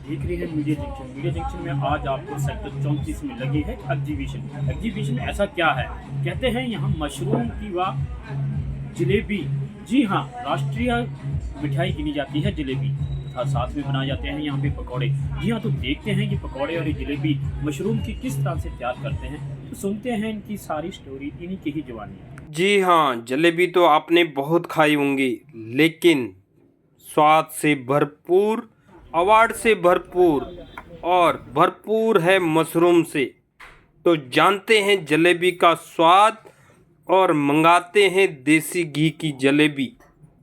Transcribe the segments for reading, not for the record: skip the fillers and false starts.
देख रहे हैं मीडिया जंक्शन में आज आपको सेक्टर 34 में लगी है एग्जीबिशन में ऐसा क्या है। कहते हैं यहाँ मशरूम की व जलेबी, जी हाँ, राष्ट्रीय मिठाई गिनी जाती है जलेबी, तथा साथ में बनाए जाते हैं यहाँ पे पकौड़े। जी हाँ, तो देखते हैं ये पकौड़े और ये जलेबी मशरूम की किस तरह से तैयार करते हैं, तो सुनते हैं इनकी सारी स्टोरी इन्हीं की ही जुबानी। जी हाँ, जलेबी तो आपने बहुत खाई होंगी, लेकिन स्वाद से भरपूर, अवार्ड से भरपूर और भरपूर है मशरूम से। तो जानते हैं जलेबी का स्वाद और मंगाते हैं देसी घी की जलेबी,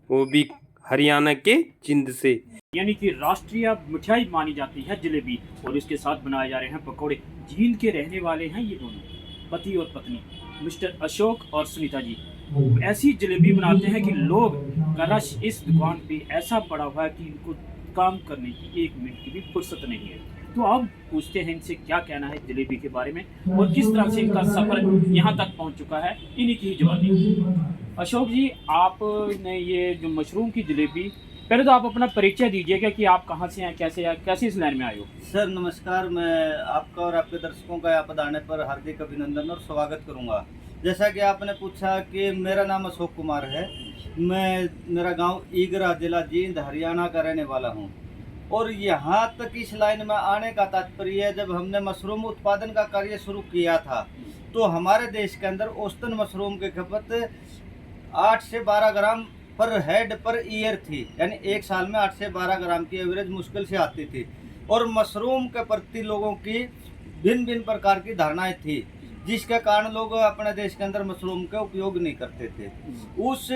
वो भी हरियाणा के जिंद से। यानी कि राष्ट्रीय मिठाई मानी जाती है जलेबी, और इसके साथ बनाए जा रहे हैं पकौड़े। जींद के रहने वाले हैं ये दोनों, पति और पत्नी, मिस्टर अशोक और सुनीता जी। ऐसी जलेबी बनाते हैं कि लोग का रश इस दुकान पे ऐसा पड़ा हुआ है कि इनको काम करने की एक मिनट की भी फुर्सत नहीं है। तो अब पूछते हैं इनसे क्या कहना है जलेबी के बारे में और किस तरह से इनका सफर यहाँ तक पहुँच चुका है, इन्हीं की ही जुबानी। अशोक जी, आपने ये जो मशरूम की जलेबी, पहले तो आप अपना परिचय दीजिएगा कि आप कहाँ से हैं, कैसे इस लाइन में आए हो। सर नमस्कार, मैं आपका और आपके दर्शकों का यहाँ पधारने पर हार्दिक अभिनंदन और स्वागत करूँगा। जैसा कि आपने पूछा कि मेरा नाम अशोक कुमार है, मेरा गांव ईगरा, जिला जींद, हरियाणा का रहने वाला हूं। और यहाँ तक इस लाइन में आने का तात्पर्य है, जब हमने मशरूम उत्पादन का कार्य शुरू किया था तो हमारे देश के अंदर औसतन मशरूम की खपत 8 से 12 ग्राम पर हेड पर ईयर थी, यानी एक साल में 8 से 12 ग्राम की एवरेज मुश्किल से आती थी। और मशरूम के प्रति लोगों की भिन्न भिन्न प्रकार की धारणाएं थी, जिसके कारण लोग अपने देश के अंदर मशरूम का उपयोग नहीं करते थे। उस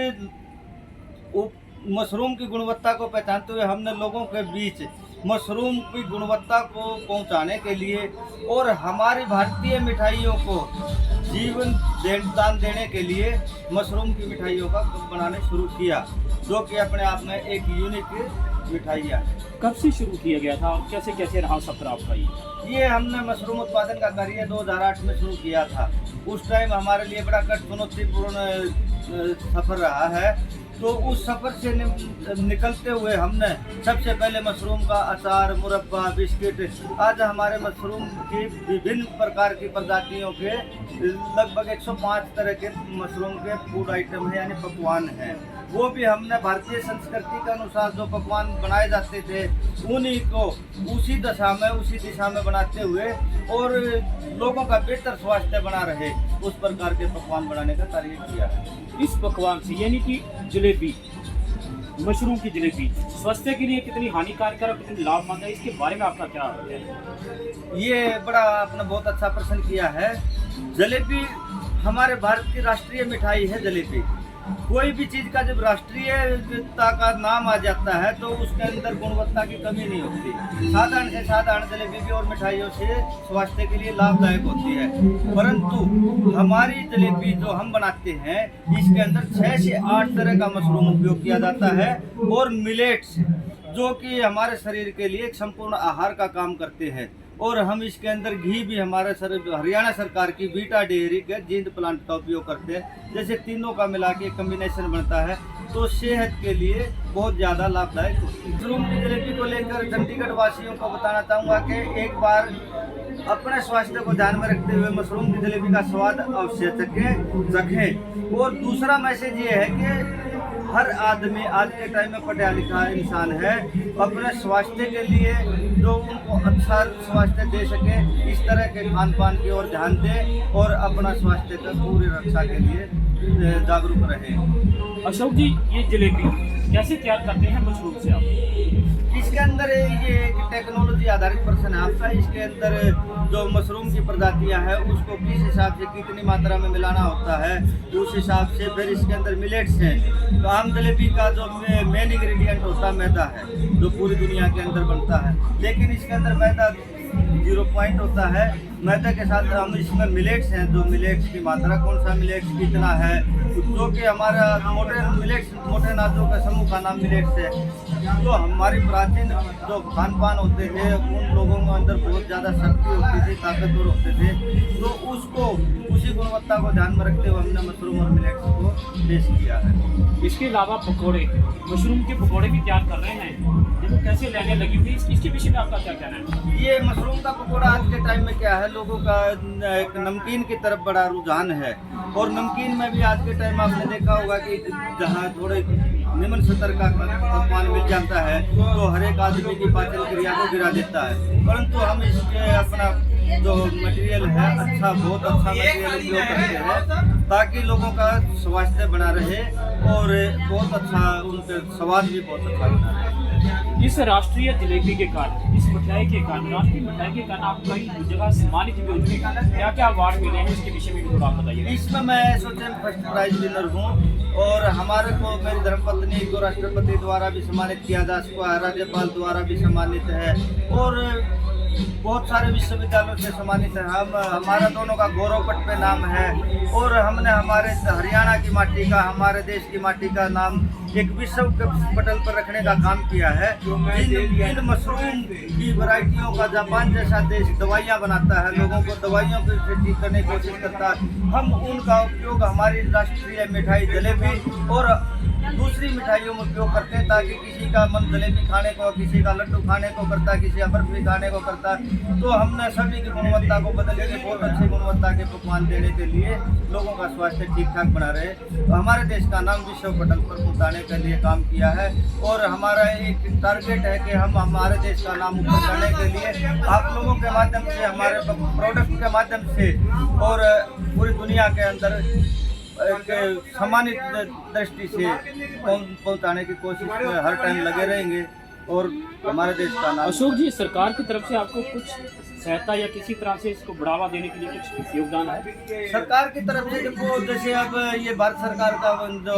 मशरूम की गुणवत्ता को पहचानते हुए हमने लोगों के बीच मशरूम की गुणवत्ता को पहुंचाने के लिए और हमारी भारतीय मिठाइयों को जीवन दान देने के लिए मशरूम की मिठाइयों का बनाने शुरू किया, जो कि अपने आप में एक यूनिक मिठाइयाँ। कब से शुरू किया गया था और कैसे कैसे रहा सफर आपका? ये हमने मशरूम उत्पादन का कार्य 2008 में शुरू किया था। उस टाइम हमारे लिए बड़ा चुनौतीपूर्ण सफर रहा है। तो उस सफर से निकलते हुए हमने सबसे पहले मशरूम का अचार, मुरब्बा, बिस्किट, आज हमारे मशरूम की विभिन्न प्रकार की प्रजातियों के लगभग 105 तरह के मशरूम के फूड आइटम है, यानी पकवान हैं। वो भी हमने भारतीय संस्कृति के अनुसार जो पकवान बनाए जाते थे उन्हीं को उसी दिशा में बनाते हुए और लोगों का बेहतर स्वास्थ्य बना रहे, उस प्रकार के पकवान बनाने का कार्य किया है। इस पकवान से, यानी कि जलेबी, मशरूम की जलेबी स्वास्थ्य के लिए कितनी हानिकारक और कितनी लाभप्रद है, इसके बारे में आपका क्या है? ये बड़ा आपने बहुत अच्छा प्रश्न किया है। जलेबी हमारे भारत की राष्ट्रीय मिठाई है। जलेबी, कोई भी चीज़ का जब राष्ट्रीयता का नाम आ जाता है तो उसके अंदर गुणवत्ता की कमी नहीं होती। साधारण से साधारण जलेबी भी और मिठाइयों से स्वास्थ्य के लिए लाभदायक होती है, परंतु हमारी जलेबी जो हम बनाते हैं इसके अंदर 6 से 8 तरह का मशरूम उपयोग किया जाता है और मिलेट्स, जो कि हमारे शरीर के लिए एक संपूर्ण आहार का काम करते हैं। और हम इसके अंदर घी भी हमारे हरियाणा सरकार की बीटा डेयरी के जींद प्लांट का उपयोग करते हैं। जैसे तीनों का मिला के कम्बिनेशन बनता है तो सेहत के लिए बहुत ज़्यादा लाभदायक होती है। मशरूम की जलेबी को लेकर चंडीगढ़ वासियों को बताना चाहूँगा कि एक बार अपने स्वास्थ्य को ध्यान में रखते हुए मशरूम की जलेबी का स्वाद अवश्य चखें। और दूसरा मैसेज ये है कि हर आदमी आज के टाइम में पढ़ा लिखा इंसान है, अपने स्वास्थ्य के लिए जो उनको अच्छा स्वास्थ्य दे सके इस तरह के खान पान की ओर ध्यान दे और अपना स्वास्थ्य का पूरी रक्षा के लिए जागरूक रहे। अशोक जी, ये जलेबी कैसे तैयार करते हैं मशरूम से आप? इसके अंदर ये एक टेक्नोलॉजी आधारित प्रश्न है आपका। इसके अंदर जो मशरूम की प्रजातियां हैं उसको किस हिसाब से कितनी मात्रा में मिलाना होता है, उस हिसाब से फिर इसके अंदर मिलेट्स हैं। तो आम जलेबी का जो मेन इंग्रेडिएंट होता है मैदा है, जो पूरी दुनिया के अंदर बनता है, लेकिन इसके अंदर मैदा 0 पॉइंट होता है मैदे के साथ हम इसमें मिलेट्स हैं, जो मिलेट्स की मात्रा कौन सा मिलेट्स कितना है, जो कि हमारा मोटे अनाजों के समूह का नाम मिलेट्स है। जो हमारी प्राचीन जो खान पान होते थे उन लोगों के अंदर बहुत ज़्यादा शक्ति होती थी, ताकतवर होते थे, तो उसको उसी गुणवत्ता को ध्यान में रखते हुए हमने मशरूम और मिलेट्स को पेश किया है। इसके अलावा पकौड़े, मशरूम के पकौड़े भी तैयार कर रहे हैं, देखो कैसे लेने लगी हुई, इसके विषय में आपका क्या कहना है? ये मशरूम का पकौड़ा आज के टाइम में क्या है, लोगों का एक नमकीन की तरफ बड़ा रुझान है, और नमकीन में भी आज के टाइम आपने देखा होगा कि जहाँ थोड़े निम्न स्तर का पकवान मिल जाता है तो हर एक आदमी की पाचन क्रिया को गिरा देता है, परंतु हम इसके अपना जो मटेरियल है बहुत अच्छा मटेरियल उपयोग करते हैं, ताकि लोगों का स्वास्थ्य बना रहे और बहुत अच्छा उनका स्वाद भी बहुत अच्छा बना रहे। इस राष्ट्रीय जलेबी के कारण, इस मिठाई के कारण, राष्ट्रीय मिठाई के कारण आप कई जगह सम्मानित भी हो चुके हैं, क्या क्या अवार्ड मिले हैं, इसके विषय में भी थोड़ा आप बताइए। इसमें मैं सोचे फर्स्ट प्राइज विनर हूँ, और हमारे को मेरी धर्मपत्नी को राष्ट्रपति द्वारा भी सम्मानित किया जा चुका है, राज्यपाल द्वारा भी सम्मानित है, और बहुत सारे विश्वविद्यालयों से सम्मानित है। हमारा दोनों का गौरव पट पे नाम है, और हमने हमारे हरियाणा की माटी का, हमारे देश की माटी का नाम एक विश्व के पटल पर रखने का काम किया है। जिन मशरूम की वैरायटियों का जापान जैसा देश दवाइयाँ बनाता है, लोगों को दवाइयों से ठीक करने की कोशिश करता है, हम उनका उपयोग हमारी राष्ट्रीय मिठाई जलेबी और दूसरी मिठाइयों में उपयोग करते हैं, ताकि किसी का मन जलेबी खाने को, किसी का लड्डू खाने को करता है, किसी का बर्फी खाने को करता है, तो हमने सभी की गुणवत्ता को बदल के बहुत अच्छी गुणवत्ता के पकवान देने के लिए लोगों का स्वास्थ्य ठीक ठाक बना रहे, तो हमारे देश का नाम विश्व पटल पर पहुँचाने के लिए काम किया है। और हमारा एक टारगेट है कि हम हमारे देश का नाम ऊपर करने के लिए आप लोगों के माध्यम से, हमारे प्रोडक्ट के माध्यम से और पूरी दुनिया के अंदर एक सम्मानित दृष्टि से पहुंचाने की कोशिश में हर टाइम लगे रहेंगे, और हमारे देश का नाम। अशोक जी, सरकार की तरफ से आपको कुछ सहायता या किसी तरह से इसको बढ़ावा देने के लिए कुछ योगदान है? सरकार की तरफ से देखो, जैसे अब ये भारत सरकार का जो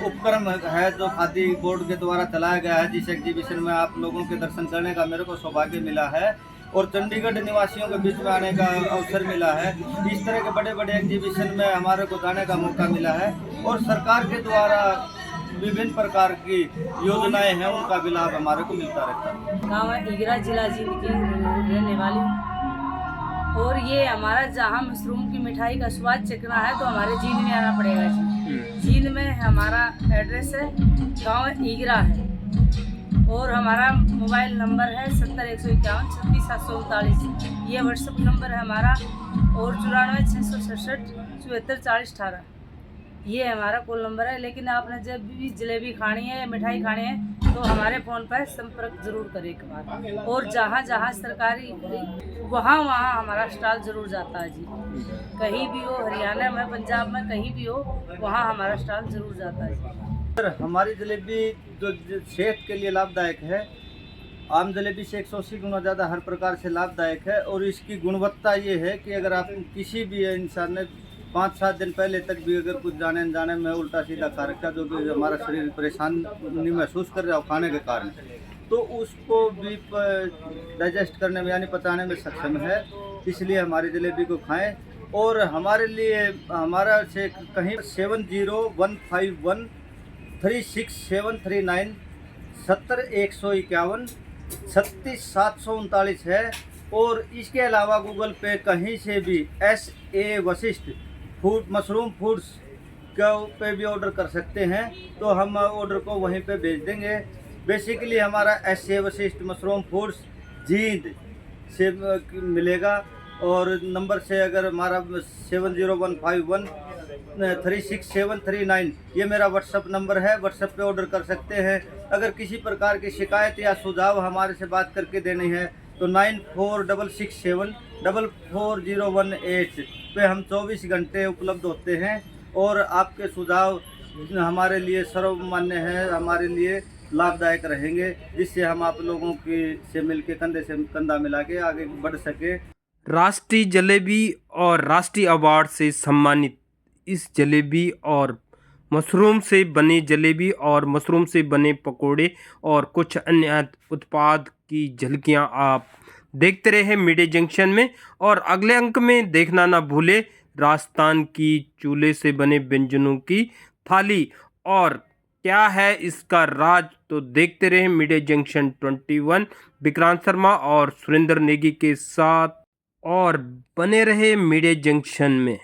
उपक्रम है, जो खादी बोर्ड के द्वारा चलाया गया है, जिस एग्जीबिशन में आप लोगों के दर्शन करने का मेरे को सौभाग्य मिला है और चंडीगढ़ निवासियों के बीच में आने का अवसर मिला है, इस तरह के बड़े बड़े एग्जीबिशन में हमारे को जाने का मौका मिला है, और सरकार के द्वारा विभिन्न प्रकार की योजनाएं हैं, उनका भी लाभ हमारे को मिलता रहता है। गाँव है ईगरा, जिला जींद की रहने वाली हूँ, और ये हमारा जहाँ मशरूम की मिठाई का स्वाद चखना है तो हमारे जींद में आना पड़ेगा जी। जींद में हमारा एड्रेस है, गाँव ईगरा है, और हमारा मोबाइल नंबर है 70-151 36-739, ये व्हाट्सअप नंबर है हमारा, और 94-667-74-40-18, ये हमारा कॉल नंबर है। लेकिन आपने जब भी जलेबी खानी है या मिठाई खानी है तो हमारे फ़ोन पर संपर्क जरूर करें एक बार, और जहाँ जहाँ सरकारी वहाँ हमारा स्टॉल जरूर जाता है जी, कहीं भी हो, हरियाणा में, पंजाब में, कहीं भी हो, वहाँ हमारा स्टॉल जरूर जाता है जी। सर, हमारी जलेबी जो सेहत के लिए लाभदायक है, आम जलेबी से 180 गुना ज़्यादा हर प्रकार से लाभदायक है, और इसकी गुणवत्ता ये है कि अगर आप किसी भी इंसान ने 5-7 दिन पहले तक भी अगर कुछ जाने अनजाने में उल्टा सीधा खा रखा, जो कि हमारा शरीर परेशानी महसूस कर रहा हो खाने के कारण, तो उसको भी डाइजेस्ट करने में यानी पचाने में सक्षम है, इसलिए हमारी जलेबी को खाएं। और हमारे लिए हमारा से कहीं 70-151 36739 70-151 36-739 है, और इसके अलावा गूगल पे कहीं से भी SA Vashishtha food mushroom foods पे भी ऑर्डर कर सकते हैं, तो हम ऑर्डर को वहीं पे भेज देंगे। बेसिकली हमारा SA Vashishtha mushroom foods Jind से मिलेगा, और नंबर से अगर हमारा 70-151 36739 ये मेरा व्हाट्सअप नंबर है, व्हाट्सएप पे ऑर्डर कर सकते हैं। अगर किसी प्रकार की शिकायत या सुझाव हमारे से बात करके देनी है तो 9466744018 पे हम 24 घंटे उपलब्ध होते हैं, और आपके सुझाव हमारे लिए सर्वमान्य है, हमारे लिए लाभदायक रहेंगे, जिससे हम आप लोगों की से मिलके कंधे से कंधा मिला के आगे बढ़ सके। राष्ट्रीय जलेबी और राष्ट्रीय अवार्ड से सम्मानित इस जलेबी और मशरूम से बने जलेबी और मशरूम से बने पकोड़े और कुछ अन्य उत्पाद की झलकियां आप देखते रहे मीडिया जंक्शन में, और अगले अंक में देखना ना भूले राजस्थान की चूल्हे से बने व्यंजनों की थाली, और क्या है इसका राज। तो देखते रहे मीडिया जंक्शन 21 विक्रांत शर्मा और सुरेंद्र नेगी के साथ, और बने रहे मीडिया जंक्शन में।